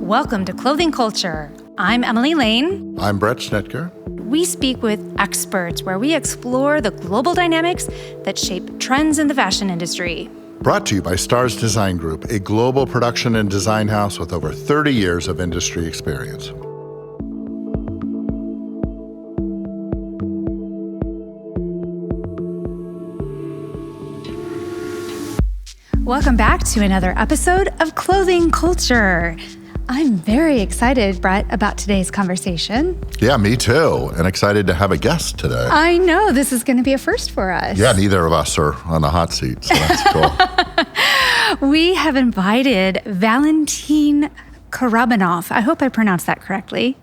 Welcome to Clothing Culture. I'm Emily Lane. I'm Bret Schnitker. We speak with experts where we explore the global dynamics that shape trends in the fashion industry. Brought to you by Stars Design Group, a global production and design house with over 30 years of industry experience. Welcome back to another episode of Clothing Culture. I'm very excited, Bret, about today's conversation. Yeah, me too. And excited to have a guest today. I know, this is going to be a first for us. Yeah, neither of us are on the hot seat, so that's cool. We have invited Valentin Karabanov. I hope I pronounced that correctly.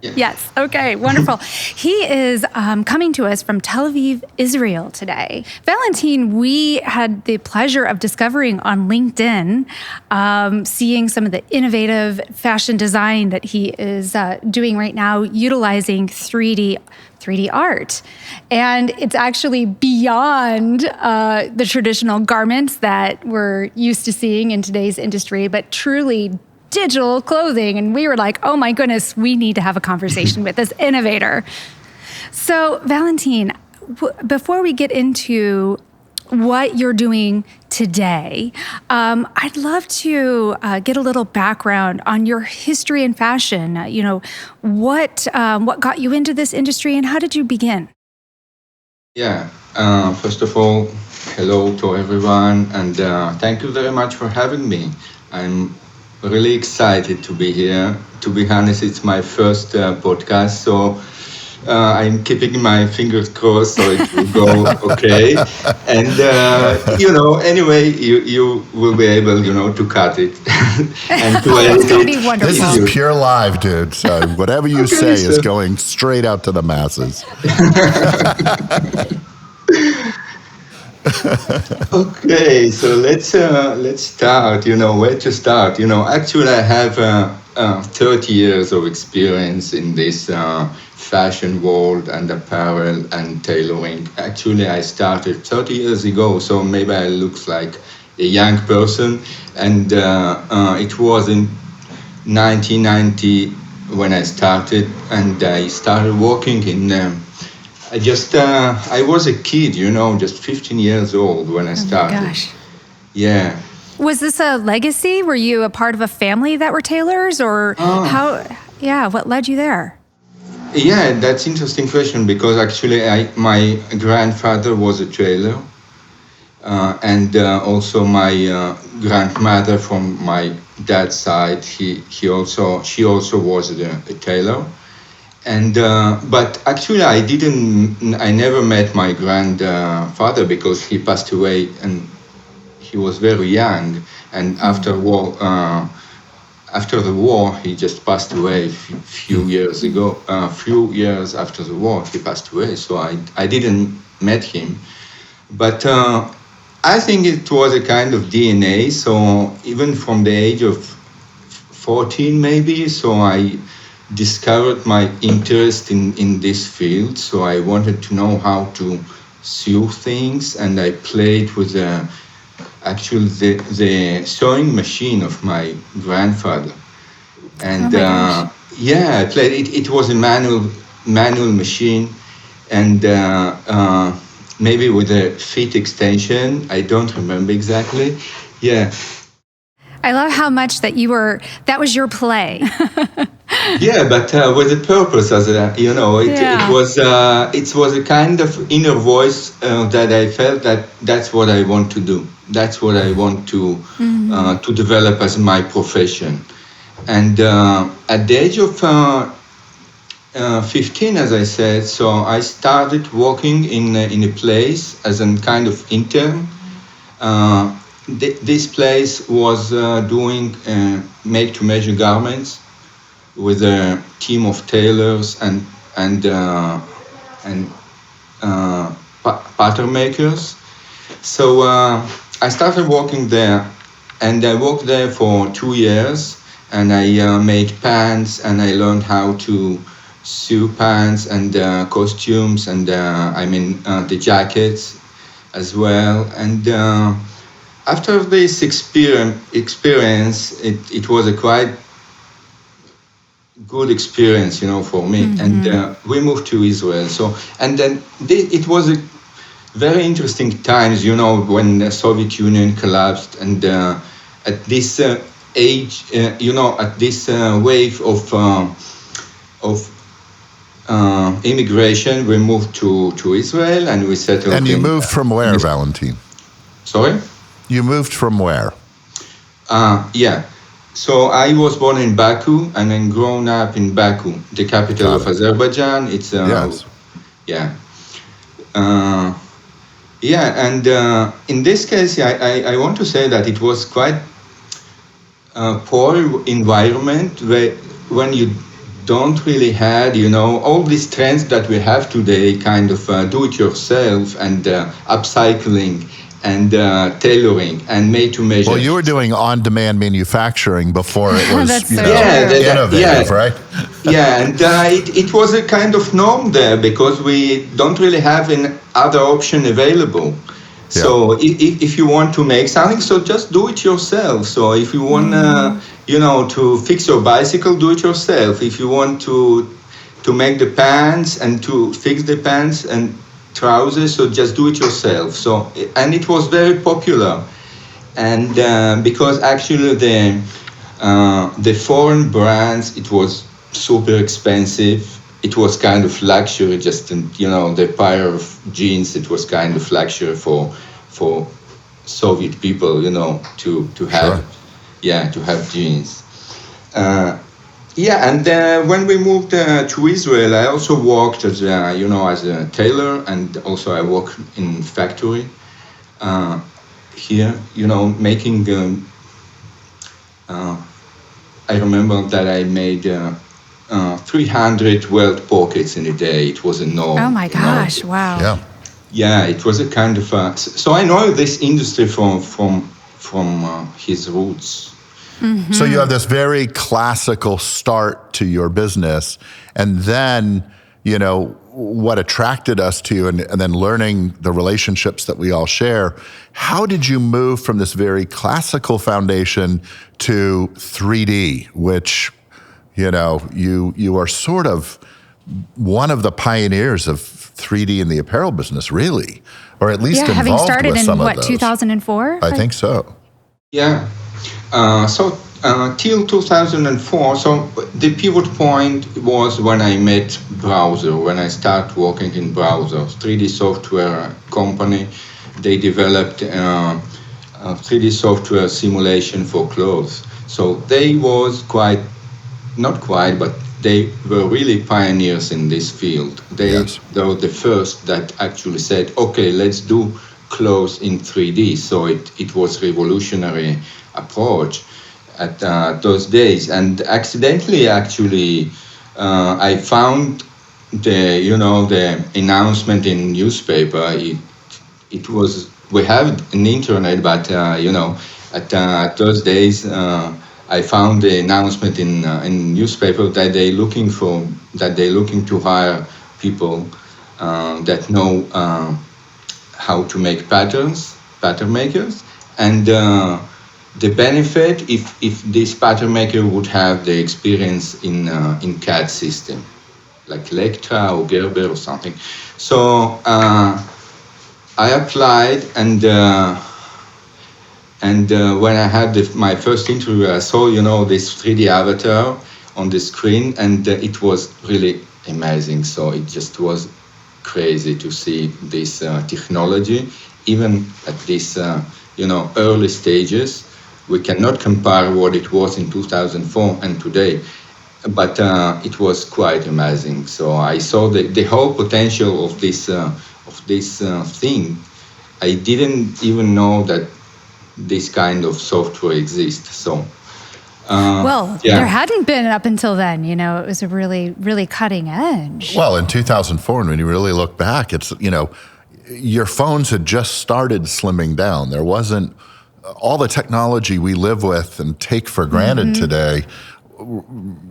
Yes. Okay. Wonderful. He is coming to us from Tel Aviv, Israel today. Valentin, we had the pleasure of discovering on LinkedIn, seeing some of the innovative fashion design that he is doing right now, utilizing 3D art. And it's actually beyond the traditional garments that we're used to seeing in today's industry, but truly digital clothing. And we were like, oh my goodness, we need to have a conversation with this innovator. So Valentin, before we get into what you're doing today, I'd love to get a little background on your history in fashion. What got you into this industry and how did you begin? Yeah, first of all, hello to everyone, and thank you very much for having me. I'm really excited to be here. To be honest, it's my first podcast, so I'm keeping my fingers crossed so it will go okay. And, anyway, you will be able, to cut it and to edit it's going to be wonderful. This is pure live, dude, so whatever you say is going straight out to the masses. Okay, so let's start. Where to start? Actually, I have 30 years of experience in this fashion world and apparel and tailoring. Actually, I started 30 years ago, so maybe I look like a young person. And it was in 1990 when I started, and I started working in. I was a kid, just 15 years old when I started. Oh my gosh. Yeah. Was this a legacy? Were you a part of a family that were tailors or what led you there? Yeah, that's an interesting question because actually my grandfather was a tailor and also my grandmother from my dad's side, she also was a tailor. And but actually, I never met my grandfather because he passed away and he was very young. And after the war, he just passed away a few years ago. A few years after the war, he passed away. So I didn't met him, but I think it was a kind of DNA. So even from the age of 14, maybe, so I discovered my interest in this field, so I wanted to know how to sew things, and I played with the sewing machine of my grandfather, and I played it. It was a manual machine, and maybe with a feet extension. I don't remember exactly. Yeah. I love how much that was your play. Yeah, but with a purpose, it was a kind of inner voice that I felt that's what I want to do. That's what I want to develop as my profession. And at the age of 15, as I said, so I started working in a place as a kind of intern. This place was doing make-to-measure garments with a team of tailors and pattern makers. So I started working there, and I worked there for 2 years, and I made pants, and I learned how to sew pants and costumes, and the jackets as well. And after this experience, it was a quite good experience, for me. And we moved to Israel. So, and then it was a very interesting times, when the Soviet Union collapsed, and at this age, at this wave of immigration, we moved to Israel, and we settled. And you moved from where, Valentin? Sorry? You moved from where? Yeah. So I was born in Baku and then grown up in Baku, the capital of Azerbaijan. It's yes. Yeah. And in this case, I want to say that it was quite a poor environment when you don't really had, all these trends that we have today, kind of do-it-yourself and upcycling and tailoring and made-to-measure. Well, you were doing on-demand manufacturing before it was innovative, right? Yeah, and it was a kind of norm there because we don't really have an other option available. Yeah. So if you want to make something, so just do it yourself. So if you want, to fix your bicycle, do it yourself. If you want to make the pants and to fix the pants and trousers, so just do it yourself. So, and it was very popular, and because actually the foreign brands, it was super expensive. It was kind of luxury, just the pair of jeans. It was kind of luxury for Soviet people, to have, to have jeans. And when we moved to Israel, I also worked as a tailor, and also I worked in factory here, making. I remember that I made 300 welt pockets in a day. It was a norm. Oh my gosh! Wow. Yeah. Yeah, it was a kind of. So I know this industry from his roots. Mm-hmm. So you have this very classical start to your business, and then, what attracted us to you, and then learning the relationships that we all share. How did you move from this very classical foundation to 3D, which, you are sort of one of the pioneers of 3D in the apparel business, really, or at least having involved started with some in of those. 2004? I think so. Yeah. Till 2004, so the pivot point was when I met Browser, when I started working in Browser, 3D software company. They developed 3D software simulation for clothes. So they was but they were really pioneers in this field. They were the first that actually said, okay, let's do clothes in 3D. So it was revolutionary approach at those days. And accidentally, actually, I found the announcement in newspaper. It was, we have an internet, but at those days, I found the announcement in newspaper that they're looking to hire people that know how to make pattern makers, and the benefit if this pattern maker would have the experience in CAD system, like Lectra or Gerber or something. So I applied, and when I had my first interview, I saw this 3D avatar on the screen, and it was really amazing. So it just was crazy to see this technology, even at this early stages. We cannot compare what it was in 2004 and today, but it was quite amazing. So I saw the whole potential of this thing. I didn't even know that this kind of software exists. So there hadn't been up until then. It was a really, really cutting edge. Well, in 2004, when you really look back, it's your phones had just started slimming down. There wasn't all the technology we live with and take for granted today.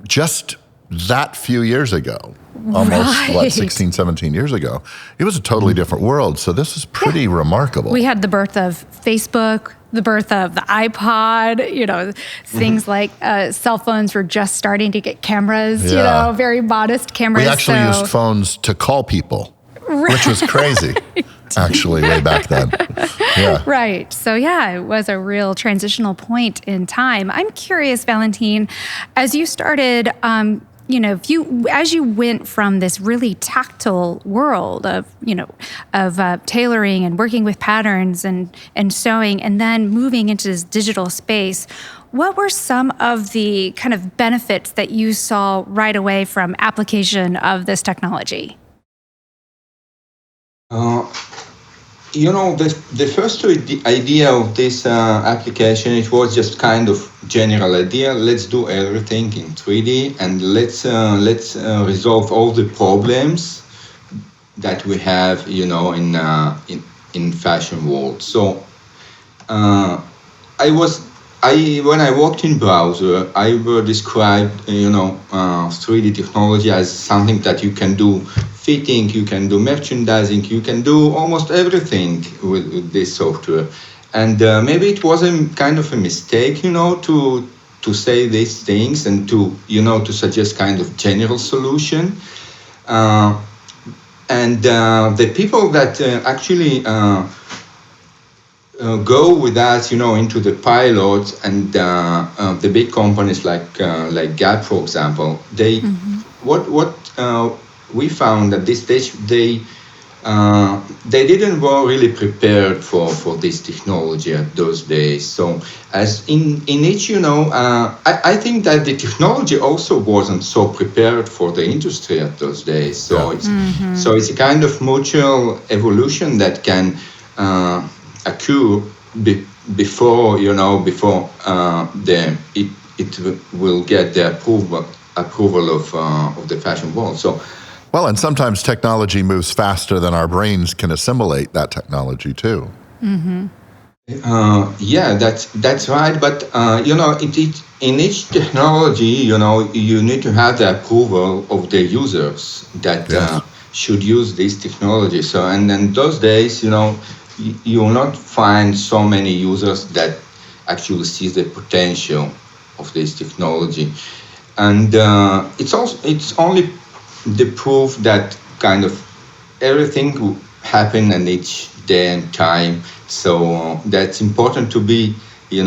Just that few years ago, almost 16, 17 years ago, it was a totally different world. So this is pretty remarkable. We had the birth of Facebook, the birth of the iPod, things like cell phones were just starting to get cameras, very modest cameras. We actually used phones to call people, which was crazy, actually, way back then. Yeah. Right. So, it was a real transitional point in time. I'm curious, Valentin, as you started, as you went from this really tactile world of tailoring and working with patterns and sewing, and then moving into this digital space, what were some of the kind of benefits that you saw right away from application of this technology? The first idea of this application, it was just kind of general idea. Let's do everything in 3D and let's resolve all the problems that we have, in fashion world. So when I worked in browser, I would describe 3D technology as something that you can do fitting, you can do merchandising, you can do almost everything with this software. And maybe it was a kind of a mistake, to say these things and to suggest kind of general solution. And the people that actually go with us, into the pilot, and the big companies like Gap, for example, they we found at this stage they didn't were really prepared for this technology at those days. So as in each, I think that the technology also wasn't so prepared for the industry at those days. So it's a kind of mutual evolution that can occur before it will get the approval of the fashion world. So. Well, and sometimes technology moves faster than our brains can assimilate that technology too. Mm-hmm. That's right. But in each technology, you need to have the approval of the users that should use this technology. So, and in those days, you will not find so many users that actually see the potential of this technology, and it's only the proof that kind of everything will happen in each day and time. So that's important to be, in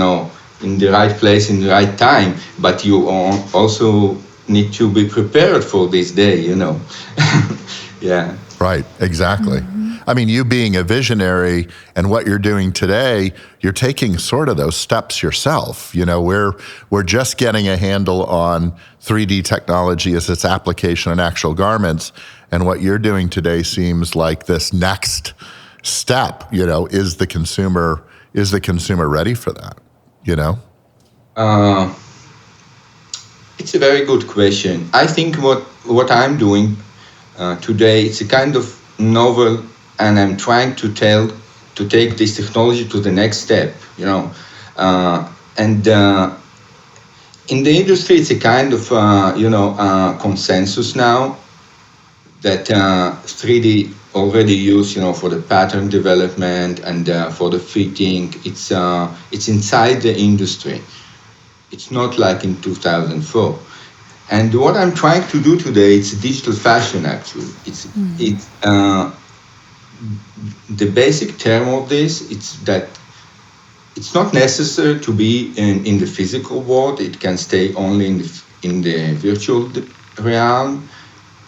the right place in the right time. But you also need to be prepared for this day, Yeah. Right, exactly. Mm-hmm. I mean, you being a visionary and what you're doing today, you're taking sort of those steps yourself. We're just getting a handle on 3D technology as its application in actual garments. And what you're doing today seems like this next step, is the consumer ready for that, It's a very good question. I think what I'm doing today, it's a kind of novel, and I'm trying to take this technology to the next step, and in the industry, it's a kind of consensus now that 3D already used, for the pattern development and for the fitting. It's inside the industry. It's not like in 2004. And what I'm trying to do today, it's digital fashion. Actually, it's the basic term of this. It's that it's not necessary to be in the physical world. It can stay only in the virtual realm.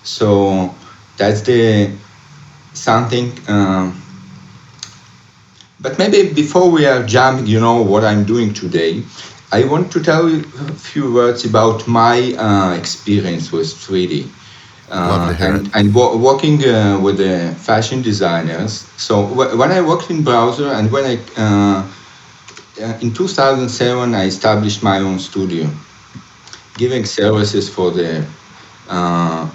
So that's something. But maybe before we are jumping, what I'm doing today, I want to tell you a few words about my experience with 3D. And working with the fashion designers. So when I worked in browser, and when in 2007 I established my own studio, giving services for the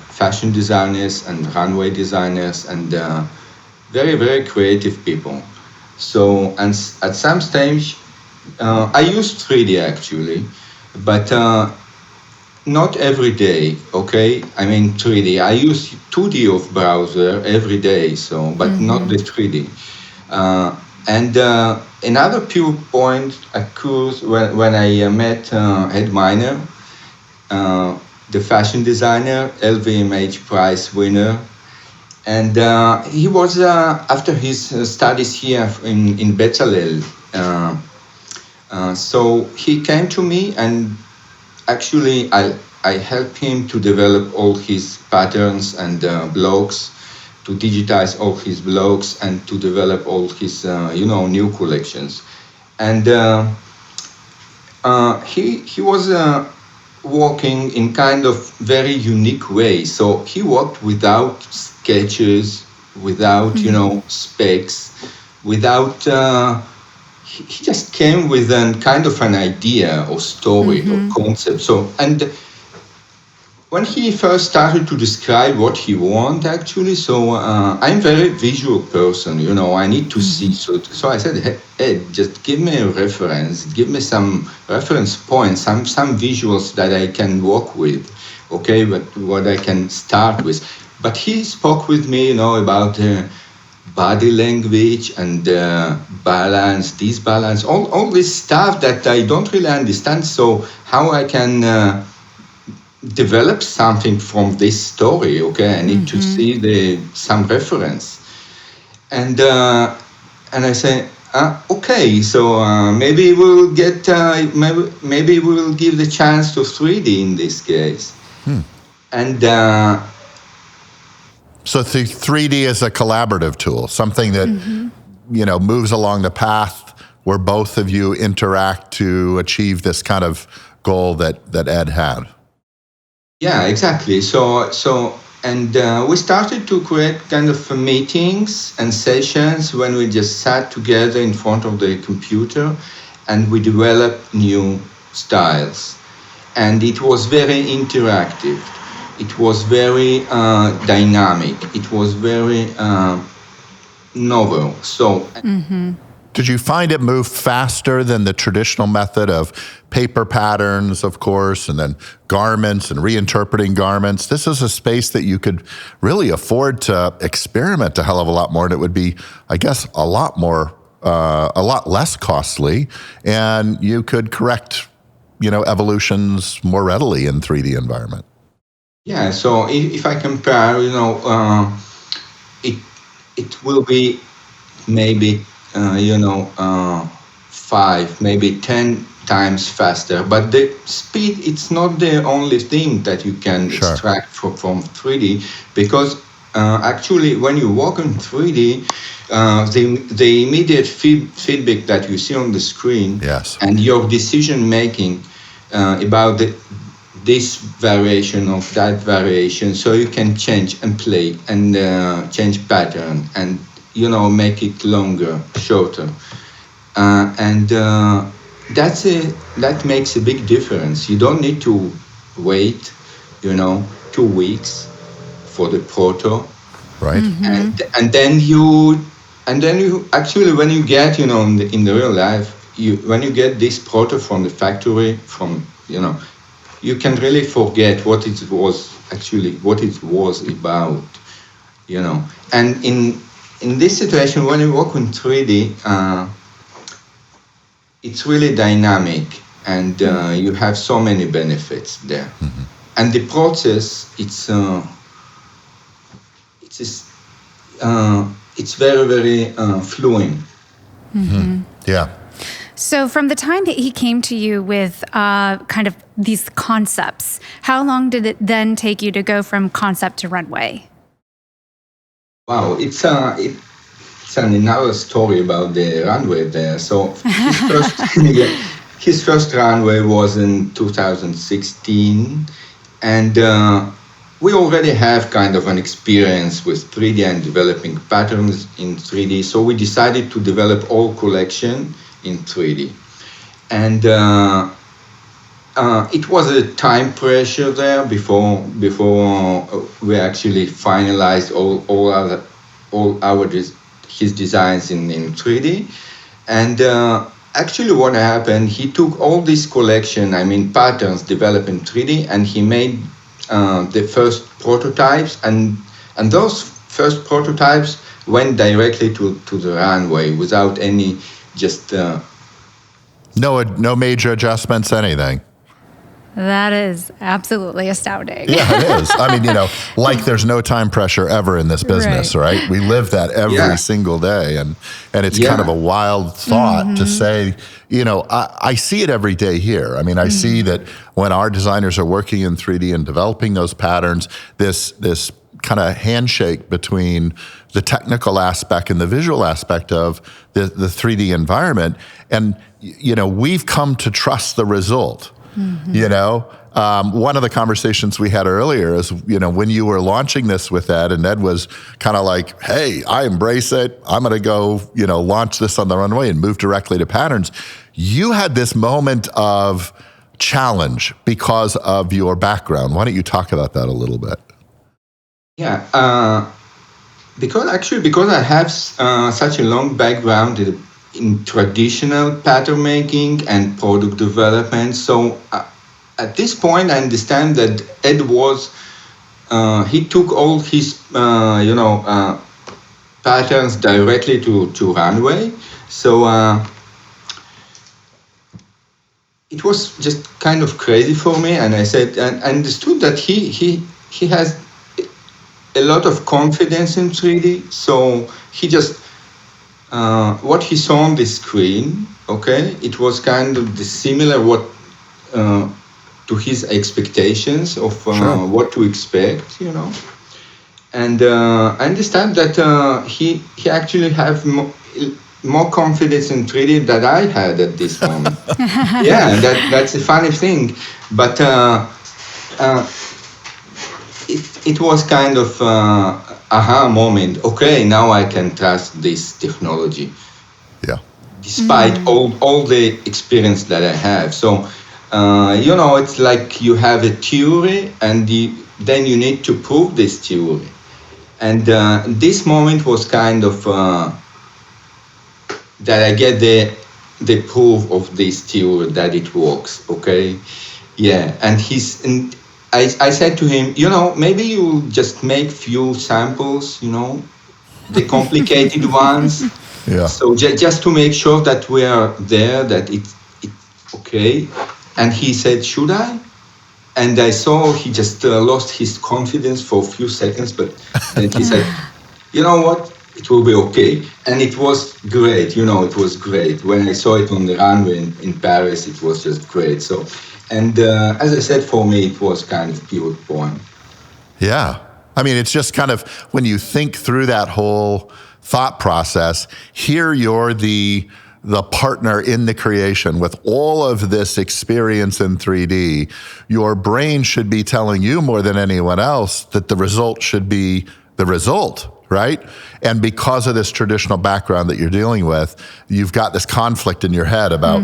fashion designers and runway designers and very, very creative people. So, and at some stage, I used 3D actually, but not every day, okay? I mean 3D. I use 2D of browser every day, so, but not the 3D. And another pure point occurs when I met Hed Mayner, the fashion designer, LVMH prize winner. And he was, after his studies here in Bezalel, so he came to me, and actually I helped him to develop all his patterns and blogs, to digitize all his blogs and to develop all his, new collections. And he was working in kind of very unique way. So he worked without sketches, without, specs, without, he just came with a kind of an idea or story or concept. So, and when he first started to describe what he wanted, actually, so I'm a very visual person, I need to see. So I said, hey, just give me a reference, give me some reference points, some visuals that I can work with, okay, but what I can start with. But he spoke with me, about body language and balance, disbalance, all this stuff that I don't really understand. So how I can develop something from this story, okay? I need to see some reference. And I say, okay, so maybe we'll get, maybe we'll give the chance to 3D in this case. And so the 3D is a collaborative tool, something that moves along the path where both of you interact to achieve this kind of goal that Ed had. Yeah, exactly. So we started to create kind of meetings and sessions when we just sat together in front of the computer, and we developed new styles. And it was very interactive. It was very dynamic. It was very novel. So. Did you find it moved faster than the traditional method of paper patterns, of course, and then garments and reinterpreting garments? This is a space that you could really afford to experiment a hell of a lot more, and it would be, I guess, a lot less costly, and you could correct, evolutions more readily in 3D environment. Yeah. So if I compare, it will be maybe. 5, maybe 10 times faster. But the speed, it's not the only thing that you can extract from 3D, because actually when you work in 3D, the immediate feedback that you see on the screen and your decision making about this variation of that variation, so you can change and play and change pattern and make it longer, shorter, and that makes a big difference. You don't need to wait, 2 weeks for the proto, right? And then you actually, when you get, in the real life, when you get this proto from the factory, you can really forget what it was about, and in this situation, when you work in 3D, it's really dynamic, and you have so many benefits there. And the process, it's very, very fluent. Yeah. So from the time that he came to you with kind of these concepts, how long did it then take you to go from concept to runway? Wow, it's another story about the runway there. So his first runway was in 2016, and we already have kind of an experience with 3D and developing patterns in 3D. So we decided to develop all collection in 3D, and it was a time pressure there before we actually finalized his designs in 3D. And actually what happened, he took all this collection, patterns developed in 3D, and he made the first prototypes, and those first prototypes went directly to the runway without any just. No major adjustments, anything. That is absolutely astounding. Yeah, it is. I mean, like there's no time pressure ever in this business, right? We live that every single day. And it's kind of a wild thought to say, I see it every day here. I mean, I see that when our designers are working in 3D and developing those patterns, this kind of handshake between the technical aspect and the visual aspect of the 3D environment. And, we've come to trust the result. One of the conversations we had earlier is, when you were launching this with Ed, and Ed was kind of like, hey, I embrace it. I'm going to go, launch this on the runway and move directly to patterns. You had this moment of challenge because of your background. Why don't you talk about that a little bit? Yeah, because I have such a long background in traditional pattern making and product development. So at this point, I understand that Ed was, he took all his, patterns directly to runway. So it was just kind of crazy for me. And I said, and I understood that he has a lot of confidence in 3D. So he just, what he saw on the screen, it was kind of similar to his expectations of what to expect, And I understand that he actually have more confidence in 3D than I had at this moment. Yeah, that's a funny thing, but it was kind of aha moment. Okay, now I can trust this technology. Yeah. Despite all the experience that I have. So, it's like you have a theory and then you need to prove this theory. And this moment was kind of that I get the proof of this theory that it works. Okay. Yeah. And I said to him, maybe you just make few samples, the complicated ones. Yeah. So just to make sure that we are there, that it's okay. And he said, should I? And I saw he just lost his confidence for a few seconds, but then he said, you know what? It will be okay. And it was great. It was great. When I saw it on the runway in Paris, it was just great. So. And as I said, for me, it was kind of pivot point. Yeah. I mean, it's just kind of when you think through that whole thought process, here you're the partner in the creation with all of this experience in 3D. Your brain should be telling you more than anyone else that the result should be the result. Right? And because of this traditional background that you're dealing with, you've got this conflict in your head about,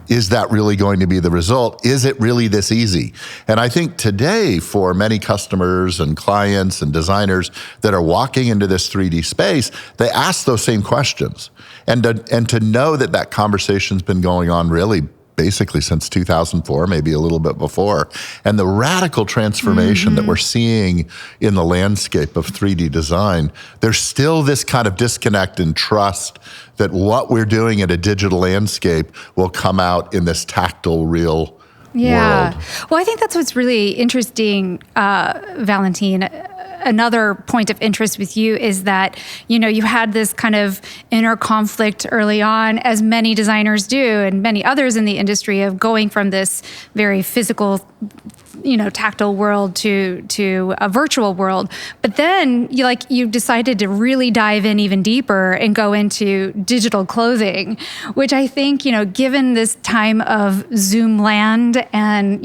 is that really going to be the result? Is it really this easy? And I think today for many customers and clients and designers that are walking into this 3D space, they ask those same questions. And to know that conversation's been going on really basically since 2004, maybe a little bit before. And the radical transformation that we're seeing in the landscape of 3D design, there's still this kind of disconnect and trust that what we're doing in a digital landscape will come out in this tactile, real world. Well, I think that's what's really interesting, Valentin. Another point of interest with you is that, you had this kind of inner conflict early on, as many designers do, and many others in the industry, of going from this very physical, tactile world to a virtual world. But then you decided to really dive in even deeper and go into digital clothing, which I think, given this time of Zoom land and,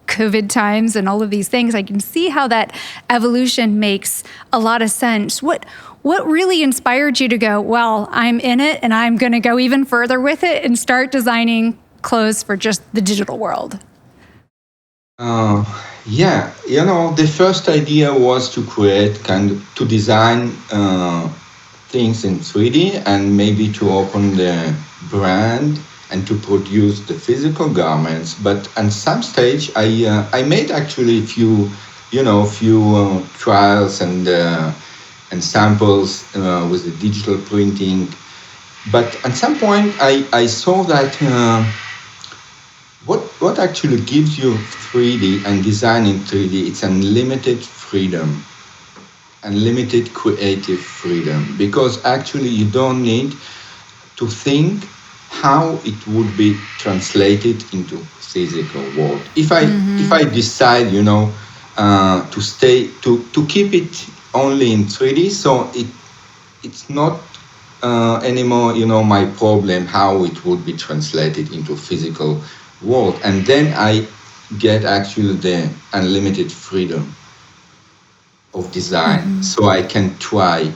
COVID times and all of these things, I can see how that evolution makes a lot of sense. What really inspired you to go, well, I'm in it and I'm going to go even further with it and start designing clothes for just the digital world? The first idea was to to design things in 3D and maybe to open the brand and to produce the physical garments. But at some stage, I made actually a few trials and and samples with the digital printing. But at some point, I saw that what actually gives you 3D and design in 3D, it's unlimited freedom, unlimited creative freedom, because actually you don't need to think how it would be translated into physical world. If I decide, to keep it only in 3D, so it's not anymore, my problem how it would be translated into physical world, and then I get actually the unlimited freedom of design, so I can try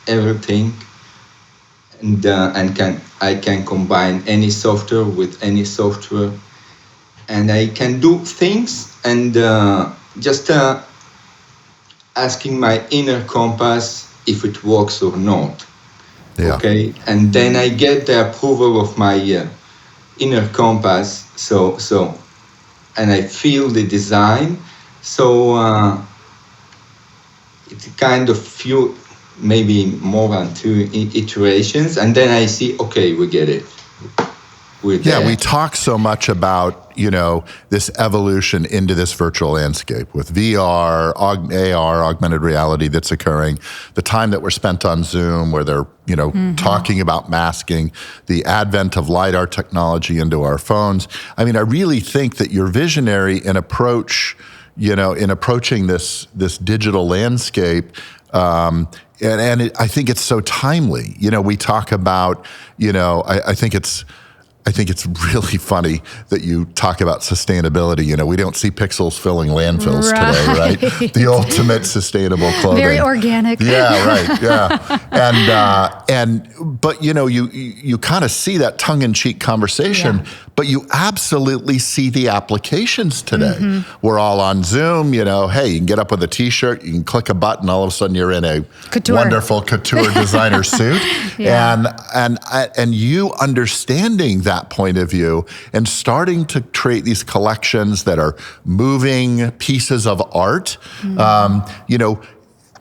everything, and I can combine any software with any software, and I can do things and just asking my inner compass if it works or not. Yeah. Okay, and then I get the approval of my inner compass. So, and I feel the design. So it's kind of few, maybe more than 2 iterations, and then I see, okay, we get it. We talk so much about, this evolution into this virtual landscape with VR, AR, augmented reality that's occurring, the time that we're spent on Zoom where they're, talking about masking, the advent of LiDAR technology into our phones. I mean, I really think that you're visionary in in approaching this digital landscape. I think it's so timely. We talk about, I think it's really funny that you talk about sustainability. We don't see pixels filling landfills today, right? The ultimate sustainable clothing. Very organic. Yeah, right. Yeah. But you kind of see that tongue-in-cheek conversation, but you absolutely see the applications today. We're all on Zoom, hey, you can get up with a t-shirt, you can click a button, all of a sudden you're in a wonderful couture designer suit. And you understanding that point of view and starting to create these collections that are moving pieces of art.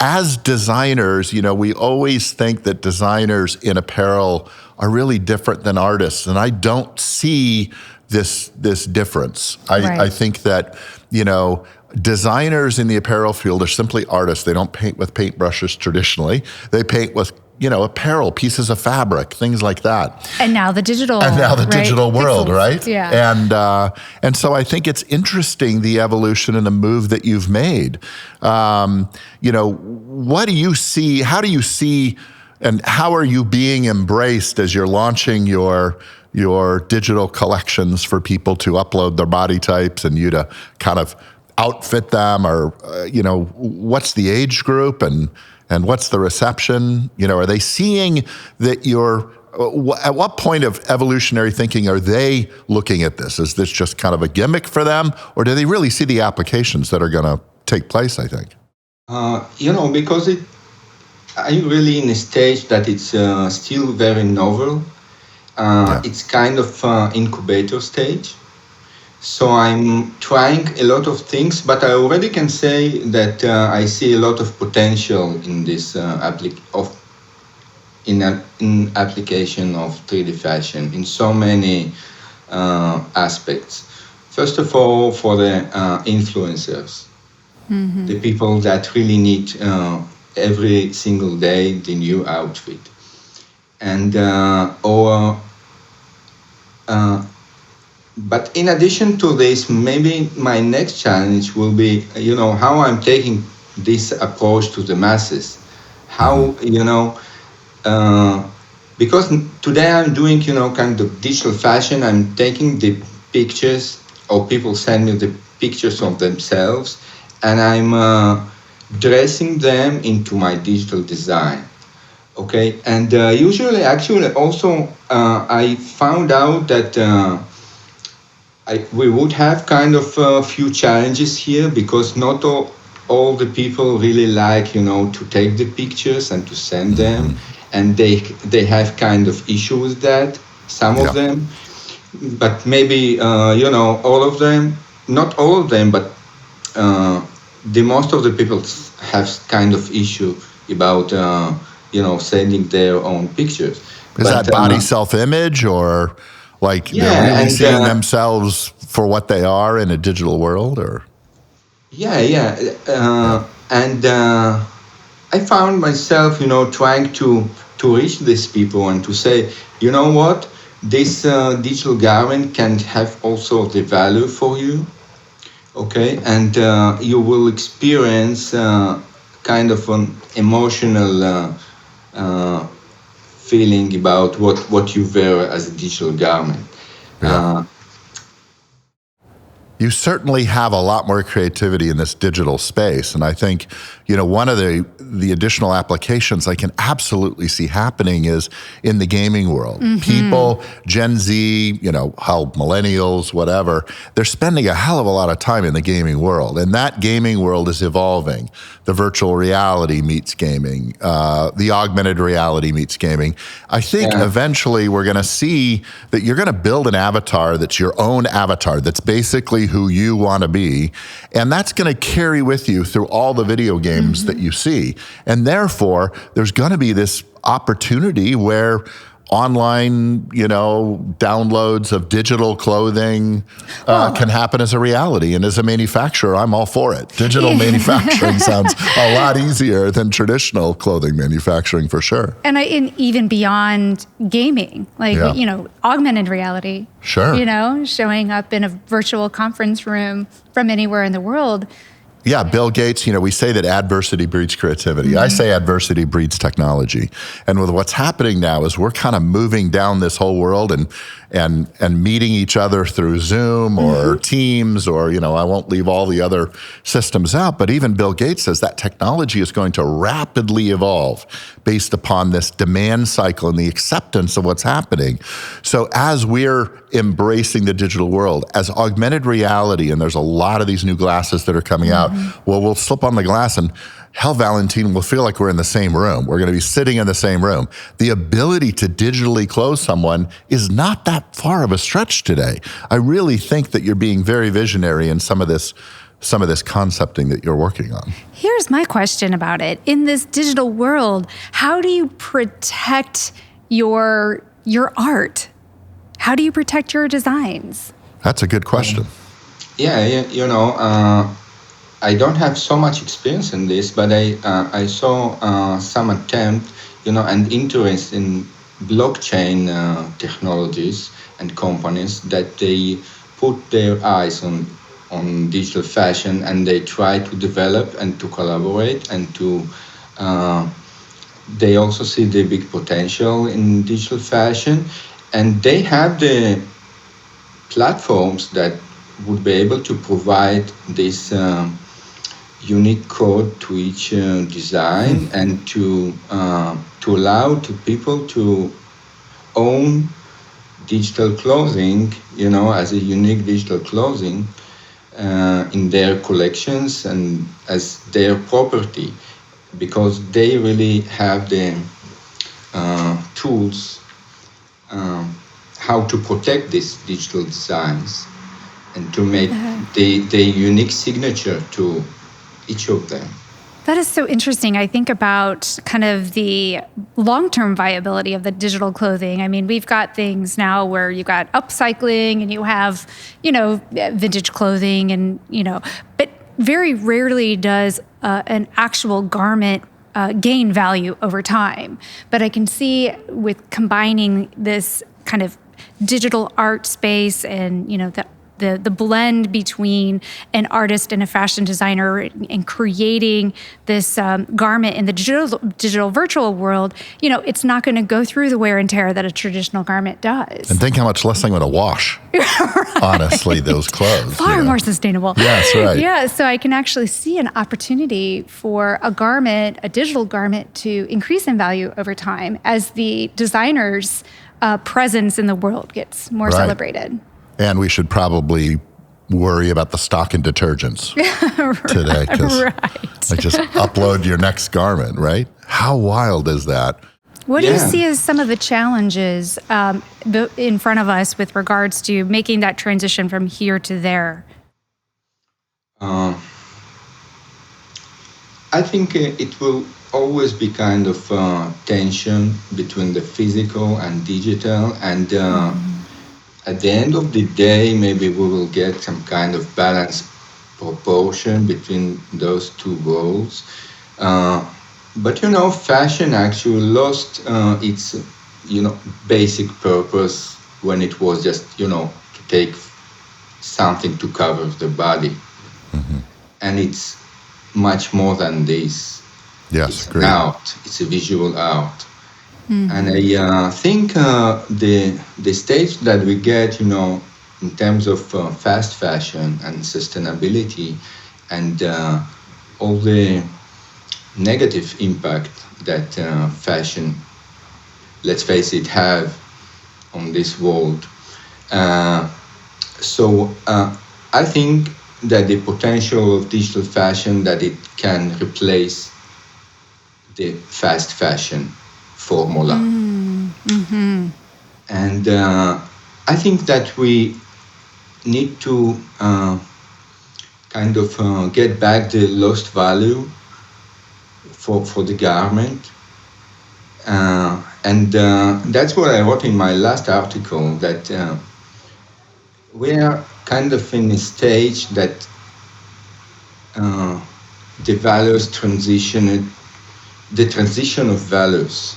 As designers, we always think that designers in apparel are really different than artists, and I don't see this difference. I think that, designers in the apparel field are simply artists. They don't paint with paintbrushes traditionally. They paint with apparel, pieces of fabric, things like that. And now the digital world, Pixels. right? Yeah. And so I think it's interesting, the evolution and the move that you've made. What do you see? How do you see, and how are you being embraced as you're launching your digital collections for people to upload their body types and you to kind of outfit them, or what's the age group and what's the reception? Are they seeing that at what point of evolutionary thinking are they looking at this? Is this just kind of a gimmick for them, or do they really see the applications that are going to take place, I think? Because I'm really in a stage that it's still very novel. It's kind of incubator stage. So I'm trying a lot of things, but I already can say that I see a lot of potential in this in application of 3D fashion in so many aspects. First of all, for the influencers, the people that really need every single day the new outfit, and but in addition to this, maybe my next challenge will be, how I'm taking this approach to the masses. How, because today I'm doing, kind of digital fashion. I'm taking the pictures, or people send me the pictures of themselves, and I'm dressing them into my digital design. Okay, and usually, actually, also, I found out that we would have kind of a few challenges here, because not all the people really like, to take the pictures and to send them, and they have kind of issue with that, some of them, but maybe, all of them, not all of them, but the most of the people have kind of issue about sending their own pictures. Is that body self-image, or like they're really seeing themselves for what they are in a digital world, or? And I found myself, trying to reach these people and to say, you know what, this digital garment can have also the value for you, okay, and you will experience kind of an emotional feeling about what you wear as a digital garment. Yeah. You certainly have a lot more creativity in this digital space. And I think, one of the additional applications I can absolutely see happening is in the gaming world. Mm-hmm. People, Gen Z, millennials, whatever, they're spending a hell of a lot of time in the gaming world. And that gaming world is evolving. The virtual reality meets gaming. The augmented reality meets gaming. I think eventually we're going to see that you're going to build an avatar that's your own avatar, that's basically who you want to be. And that's going to carry with you through all the video games that you see. And therefore, there's going to be this opportunity where online, downloads of digital clothing can happen as a reality. And as a manufacturer, I'm all for it. Digital manufacturing sounds a lot easier than traditional clothing manufacturing, for sure. And even beyond gaming, augmented reality. Sure. Showing up in a virtual conference room from anywhere in the world. Yeah, Bill Gates, we say that adversity breeds creativity. Mm-hmm. I say adversity breeds technology. And with what's happening now is we're kind of moving down this whole world and meeting each other through Zoom or Teams or, I won't leave all the other systems out. But even Bill Gates says that technology is going to rapidly evolve based upon this demand cycle and the acceptance of what's happening. So as we're embracing the digital world, as augmented reality, and there's a lot of these new glasses that are coming out, well, we'll slip on the glass and hell, Valentin, we'll feel like we're in the same room. We're going to be sitting in the same room. The ability to digitally clothe someone is not that far of a stretch today. I really think that you're being very visionary in some of this concepting that you're working on. Here's my question about it. In this digital world, how do you protect your art? How do you protect your designs? That's a good question. I don't have so much experience in this, but I saw some attempt, and interest in blockchain technologies and companies that they put their eyes on digital fashion, and they try to develop and to collaborate and to. They also see the big potential in digital fashion, and they have the platforms that would be able to provide this unique code to each design and to allow to people to own digital clothing, as a unique digital clothing in their collections and as their property, because they really have the tools how to protect these digital designs and to make the unique signature to each of them. That is so interesting. I think about kind of the long-term viability of the digital clothing. I mean, we've got things now where you've got upcycling and you have, vintage clothing and, but very rarely does an actual garment gain value over time. But I can see with combining this kind of digital art space and, the blend between an artist and a fashion designer and creating this garment in the digital virtual world, it's not going to go through the wear and tear that a traditional garment does. And think how much less I'm going to wash, right. Honestly, those clothes. Far more sustainable. Yes, right. Yeah, so I can actually see an opportunity for a digital garment to increase in value over time as the designer's presence in the world gets more celebrated. And we should probably worry about the stock in detergents today. Right. Like just upload your next garment, right? How wild is that? What do you see as some of the challenges in front of us with regards to making that transition from here to there? I think it will always be kind of tension between the physical and digital, and at the end of the day, maybe we will get some kind of balanced proportion between those two worlds. But fashion actually lost its basic purpose when it was just to take something to cover the body, and it's much more than this. Yes, it's great. An art. It's a visual art. And I think the stage that we get, in terms of fast fashion and sustainability, and all the negative impact that fashion, let's face it, have on this world. So I think that the potential of digital fashion, that it can replace the fast fashion formula. And I think that we need to kind of get back the lost value for the garment. And that's what I wrote in my last article, that we are kind of in a stage that the values transition, the transition of values.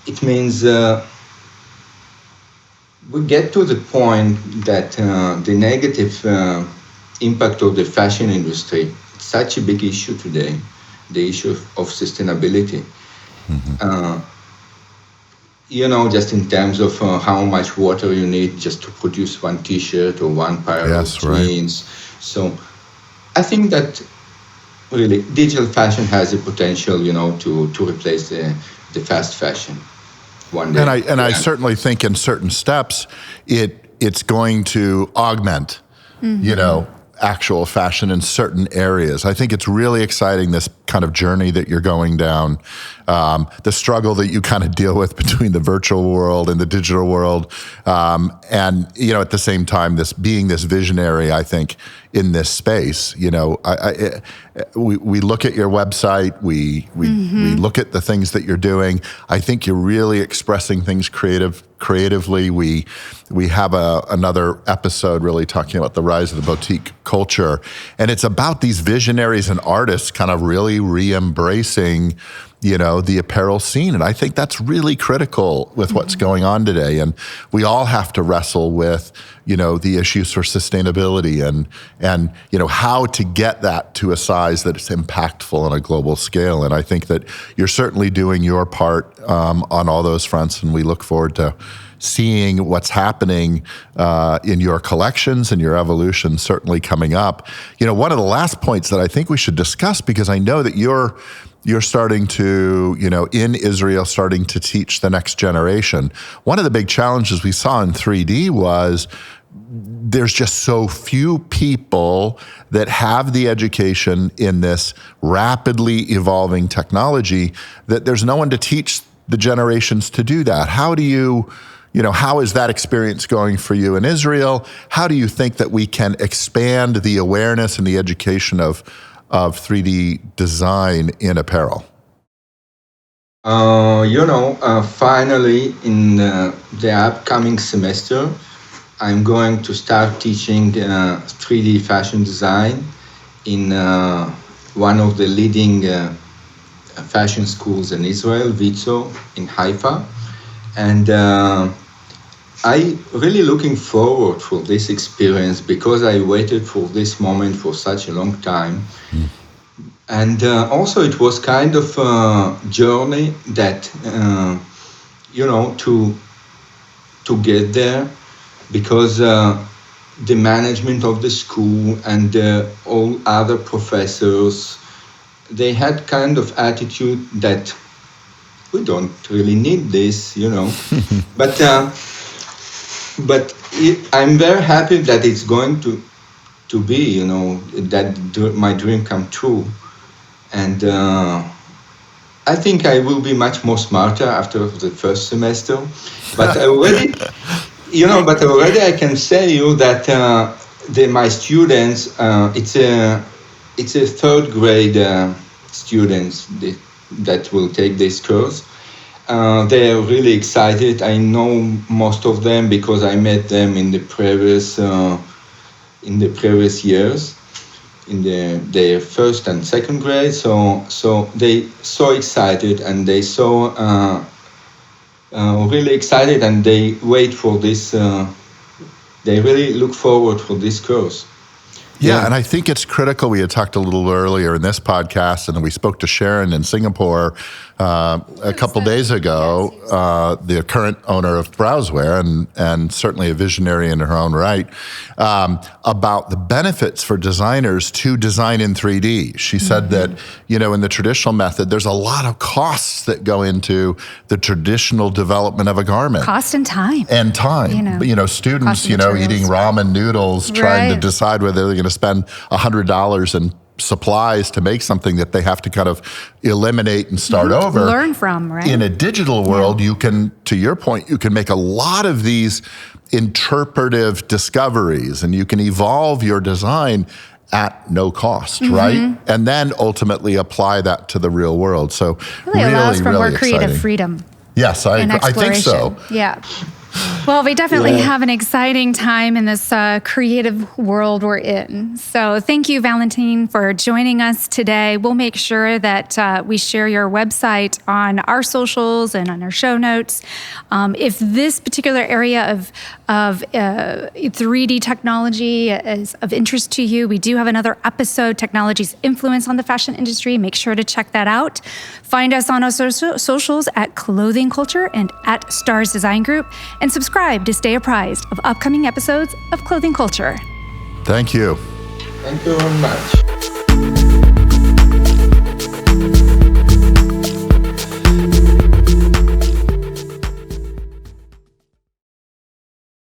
It means we get to the point that the negative impact of the fashion industry, it's such a big issue today, the issue of sustainability. Just in terms of how much water you need just to produce one T-shirt or one pair of jeans. Right. So I think that really digital fashion has the potential, to replace the fast fashion one day. And I certainly think in certain steps, it's going to augment, actual fashion in certain areas. I think it's really exciting, this kind of journey that you're going down, the struggle that you kind of deal with between the virtual world and the digital world. And, at the same time, this being this visionary, I think, in this space, we look at your website, we look at the things that you're doing. I think you're really expressing things creatively. We have another episode really talking about the rise of the boutique culture. And it's about these visionaries and artists kind of really re-embracing, the apparel scene. And I think that's really critical with what's going on today. And we all have to wrestle with, the issues for sustainability and how to get that to a size that it's impactful on a global scale. And I think that you're certainly doing your part on all those fronts. And we look forward to seeing what's happening in your collections and your evolution certainly coming up. One of the last points that I think we should discuss, because I know that you're starting to, in Israel, starting to teach the next generation. One of the big challenges we saw in 3D was there's just so few people that have the education in this rapidly evolving technology that there's no one to teach the generations to do that. How do you, how is that experience going for you in Israel? How do you think that we can expand the awareness and the education of 3D design in apparel? Finally, in the upcoming semester, I'm going to start teaching 3D fashion design in one of the leading fashion schools in Israel, Vitzo, in Haifa. And I really looking forward for this experience, because I waited for this moment for such a long time. And also it was kind of a journey that, to get there, because the management of the school and all other professors, they had kind of attitude that we don't really need this, But I'm very happy that it's going to be, that my dream come true. And I think I will be much more smarter after the first semester. But already, I can say you that my students, it's a it's a third grade students that will take this course. They are really excited. I know most of them because I met them in the previous years, in their first and second grade. So they so excited, and they so really excited, and they wait for this. They really look forward for this course. Yeah, and I think it's critical. We had talked a little earlier in this podcast, and then we spoke to Sharon in Singapore a couple days ago, the current owner of Browseware, and certainly a visionary in her own right, about the benefits for designers to design in 3D. She said that, in the traditional method, there's a lot of costs that go into the traditional development of a garment. Cost and time. And time. Students, eating ramen noodles, trying to decide whether they're going to spend $100 in supplies to make something that they have to kind of eliminate and start over. Learn from, right? In a digital world, you can, to your point, you can make a lot of these interpretive discoveries, and you can evolve your design at no cost, right? And then ultimately apply that to the real world. So really allows for more exciting. creative freedom. Yes, I think so. Yeah. Well, we definitely have an exciting time in this creative world we're in. So thank you, Valentin, for joining us today. We'll make sure that we share your website on our socials and on our show notes. If this particular area of 3D technology is of interest to you, we do have another episode, Technology's Influence on the Fashion Industry. Make sure to check that out. Find us on our socials at Clothing Coulture and at Stars Design Group, and subscribe to stay apprised of upcoming episodes of Clothing Coulture. Thank you. Thank you very much.